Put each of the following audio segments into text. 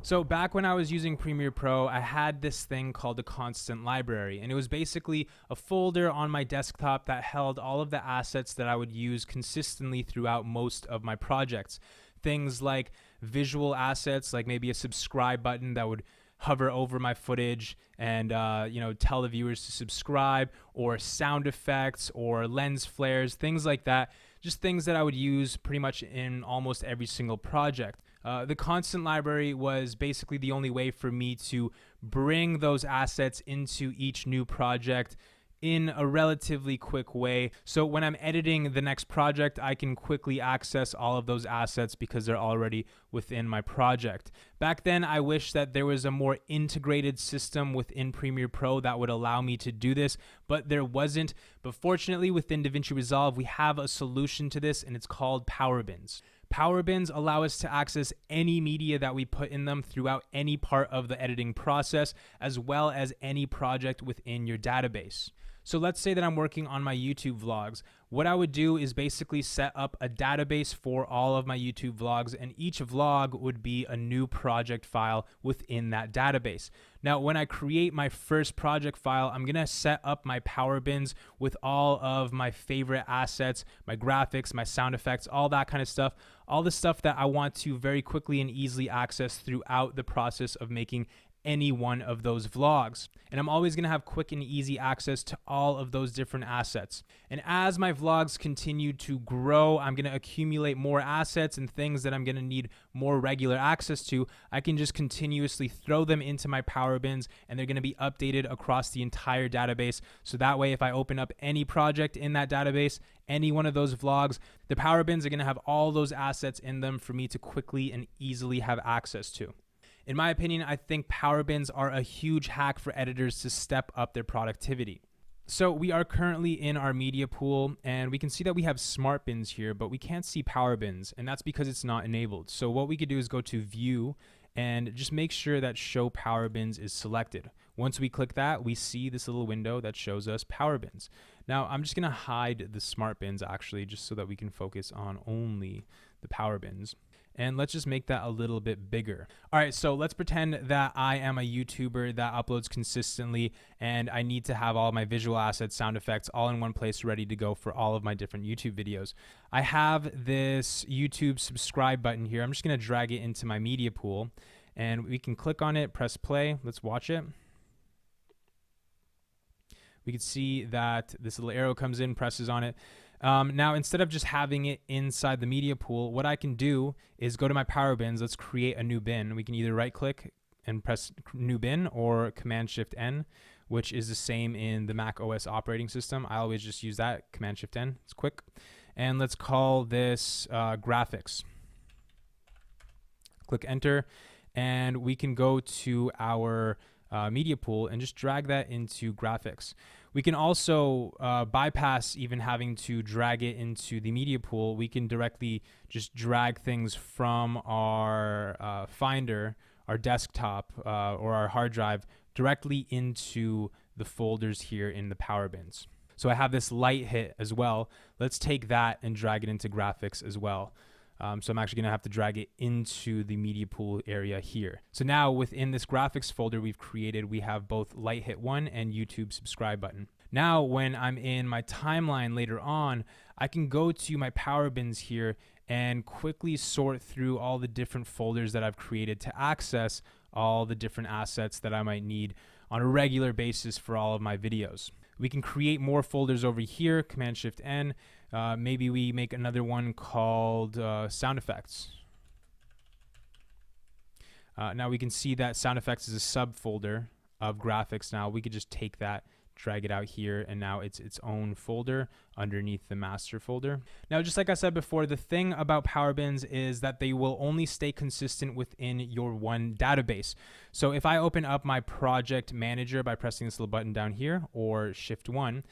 So back when I was using Premiere Pro, I had this thing called the constant library, and it was basically a folder on my desktop that held all of the assets that I would use consistently throughout most of my projects. Things like visual assets, like maybe a subscribe button that would hover over my footage and tell the viewers to subscribe, or sound effects or lens flares, things like that. Just things that I would use pretty much in almost every single project. The constant library was basically the only way for me to bring those assets into each new project in a relatively quick way. So when I'm editing the next project, I can quickly access all of those assets because they're already within my project. Back then, I wish that there was a more integrated system within Premiere Pro that would allow me to do this, but there wasn't. But fortunately, within DaVinci Resolve, we have a solution to this, and it's called Power Bins. Power Bins allow us to access any media that we put in them throughout any part of the editing process, as well as any project within your database. So let's say that I'm working on my YouTube vlogs. What I would do is basically set up a database for all of my YouTube vlogs, and each vlog would be a new project file within that database. Now, when I create my first project file, I'm gonna set up my Power Bins with all of my favorite assets, my graphics, my sound effects, all that kind of stuff, all the stuff that I want to very quickly and easily access throughout the process of making any one of those vlogs. And I'm always gonna have quick and easy access to all of those different assets. And as my vlogs continue to grow, I'm gonna accumulate more assets and things that I'm gonna need more regular access to. I can just continuously throw them into my Power Bins, and they're gonna be updated across the entire database. So that way, if I open up any project in that database, any one of those vlogs, the Power Bins are gonna have all those assets in them for me to quickly and easily have access to. In my opinion, I think Power Bins are a huge hack for editors to step up their productivity. So we are currently in our media pool, and we can see that we have Smart Bins here, but we can't see Power Bins, and that's because it's not enabled. So what we could do is go to View and just make sure that Show Power Bins is selected. Once we click that, we see this little window that shows us Power Bins. Now, I'm just gonna hide the Smart Bins actually, just so that we can focus on only the Power Bins. And let's just make that a little bit bigger. All right, so let's pretend that I am a YouTuber that uploads consistently, and I need to have all my visual assets, sound effects, all in one place ready to go for all of my different YouTube videos. I have this YouTube subscribe button here. I'm just gonna drag it into my media pool, and we can click on it, press play. Let's watch it. We can see that this little arrow comes in, presses on it. Now, instead of just having it inside the media pool, what I can do is go to my Power Bins. Let's create a new bin. We can either right click and press new bin, or Command Shift N, which is the same in the Mac OS operating system. I always just use that, Command Shift N, it's quick. And let's call this graphics. Click enter, and we can go to our media pool and just drag that into graphics. We can also bypass even having to drag it into the media pool. We can directly just drag things from our Finder, our desktop, or our hard drive directly into the folders here in the Power Bins. So I have this light hit as well. Let's take that and drag it into graphics as well. So I'm actually gonna have to drag it into the media pool area here. So now within this graphics folder we've created, we have both Light Hit 1 and YouTube subscribe button. Now when I'm in my timeline later on, I can go to my Power Bins here and quickly sort through all the different folders that I've created to access all the different assets that I might need on a regular basis for all of my videos. We can create more folders over here, Command Shift N. Maybe we make another one called sound effects. Now we can see that sound effects is a subfolder of graphics. Now we could just take that, drag it out here, and now it's its own folder underneath the master folder. Now, just like I said before, the thing about Power Bins is that they will only stay consistent within your one database. So if I open up my project manager by pressing this little button down here, or Shift 1,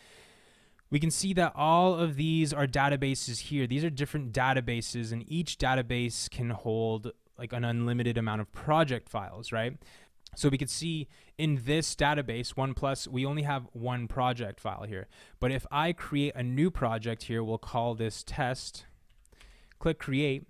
we can see that all of these are databases here. These are different databases, and each database can hold like an unlimited amount of project files, right? So we could see in this database, OnePlus, we only have one project file here. But if I create a new project here, we'll call this test, click create.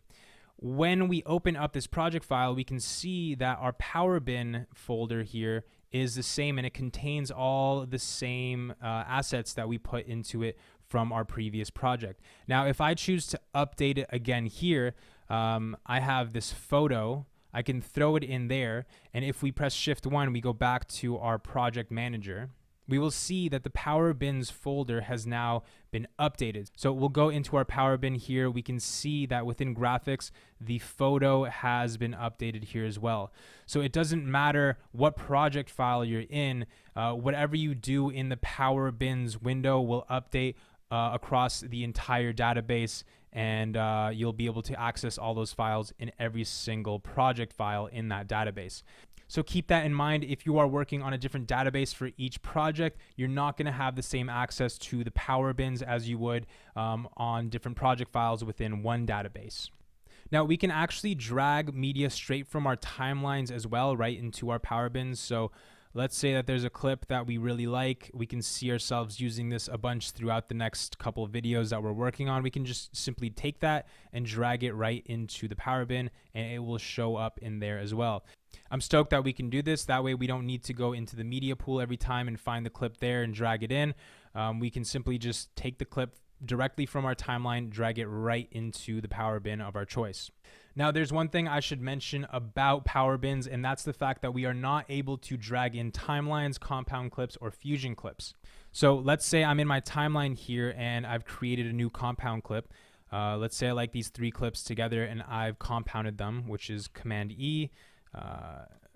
when we open up this project file, we can see that our Power Bin folder here is the same, and it contains all the same assets that we put into it from our previous project. Now, if I choose to update it again here, I have this photo. I can throw it in there, and if we press Shift 1, we go back to our project manager. We will see that the Power Bins folder has now been updated. So we'll go into our Power Bin here. We can see that within graphics, the photo has been updated here as well. So it doesn't matter what project file you're in, whatever you do in the Power Bins window will update across the entire database, and you'll be able to access all those files in every single project file in that database. So keep that in mind. If you are working on a different database for each project, you're not going to have the same access to the Power Bins as you would on different project files within one database. Now, we can actually drag media straight from our timelines as well right into our Power Bins. So let's say that there's a clip that we really like. We can see ourselves using this a bunch throughout the next couple of videos that we're working on. We can just simply take that and drag it right into the Power Bin, and it will show up in there as well. I'm stoked that we can do this. That way we don't need to go into the media pool every time and find the clip there and drag it in. We can simply just take the clip directly from our timeline, drag it right into the Power Bin of our choice. Now, there's one thing I should mention about Power Bins, and that's the fact that we are not able to drag in timelines, compound clips, or fusion clips. So let's say I'm in my timeline here and I've created a new compound clip. Let's say I like these 3 clips together and I've compounded them, which is Command E.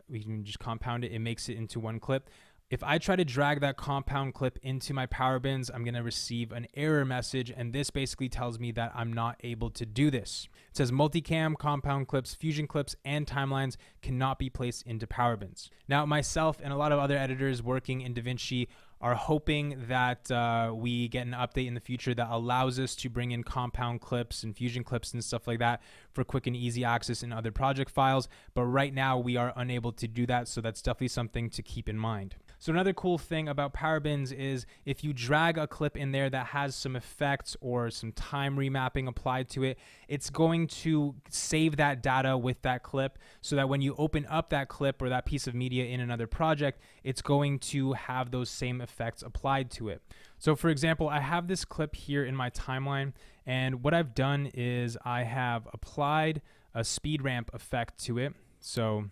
We can just compound it. It makes it into one clip. If I try to drag that compound clip into my Power Bins, I'm going to receive an error message, and this basically tells me that I'm not able to do this. It says multicam, compound clips, fusion clips, and timelines cannot be placed into Power Bins. Now, myself and a lot of other editors working in DaVinci are hoping that we get an update in the future that allows us to bring in compound clips and fusion clips and stuff like that for quick and easy access in other project files. But right now we are unable to do that, so that's definitely something to keep in mind. So another cool thing about Power Bins is if you drag a clip in there that has some effects or some time remapping applied to it, it's going to save that data with that clip so that when you open up that clip or that piece of media in another project, it's going to have those same effects applied to it. So for example, I have this clip here in my timeline, and what I've done is I have applied a speed ramp effect to it. So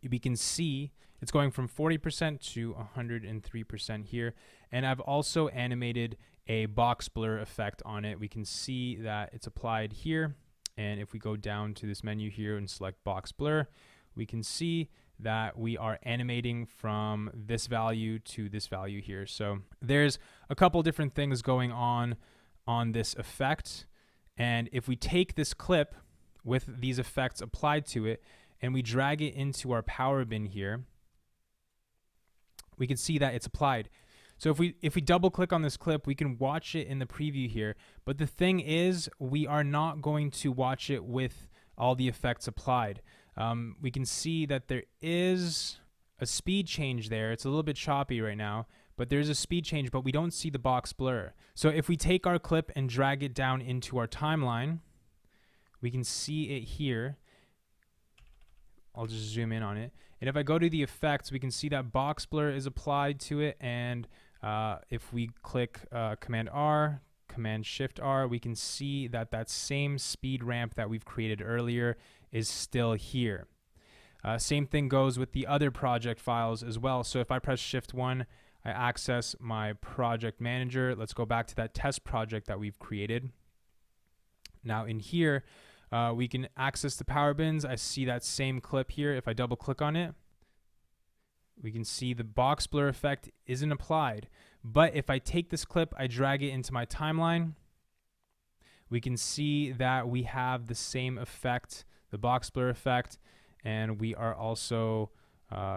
we can see it's going from 40% to 103% here. And I've also animated a box blur effect on it. We can see that it's applied here. And if we go down to this menu here and select box blur, we can see that we are animating from this value to this value here. So there's a couple different things going on this effect. And if we take this clip with these effects applied to it and we drag it into our Power Bin here, we can see that it's applied. So if we double click on this clip, we can watch it in the preview here. But the thing is, we are not going to watch it with all the effects applied. We can see that there is a speed change there. It's a little bit choppy right now, but there's a speed change, but we don't see the box blur. So if we take our clip and drag it down into our timeline, we can see it here. I'll just zoom in on it. And if I go to the effects, we can see that box blur is applied to it. And if we click Command R, Command Shift R, we can see that that same speed ramp that we've created earlier is still here. Same thing goes with the other project files as well. So if I press Shift 1, I access my project manager. Let's go back to that test project that we've created. Now in here, we can access the Power Bins. I see that same clip here. If I double click on it, we can see the box blur effect isn't applied. But if I take this clip, I drag it into my timeline, we can see that we have the same effect, the box blur effect, and we are also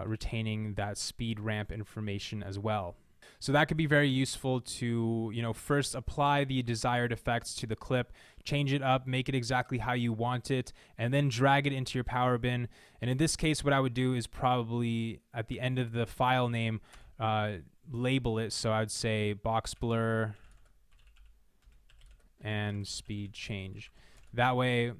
retaining that speed ramp information as well. So that could be very useful to, first apply the desired effects to the clip, change it up, make it exactly how you want it, and then drag it into your Power Bin. And in this case, what I would do is probably at the end of the file name, label it. So I'd say box blur and speed change. That way,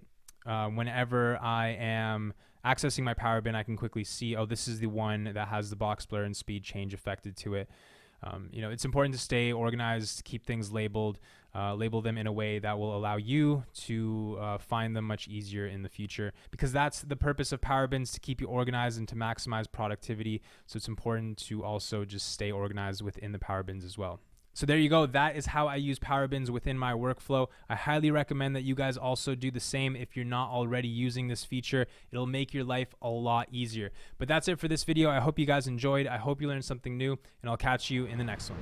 whenever I am accessing my power bin, I can quickly see, oh, this is the one that has the box blur and speed change affected to it. It's important to stay organized, keep things labeled, label them in a way that will allow you to find them much easier in the future, because that's the purpose of power bins, to keep you organized and to maximize productivity. So it's important to also just stay organized within the power bins as well. So there you go. That is how I use power bins within my workflow. I highly recommend that you guys also do the same if you're not already using this feature. It'll make your life a lot easier. But that's it for this video. I hope you guys enjoyed. I hope you learned something new, and I'll catch you in the next one.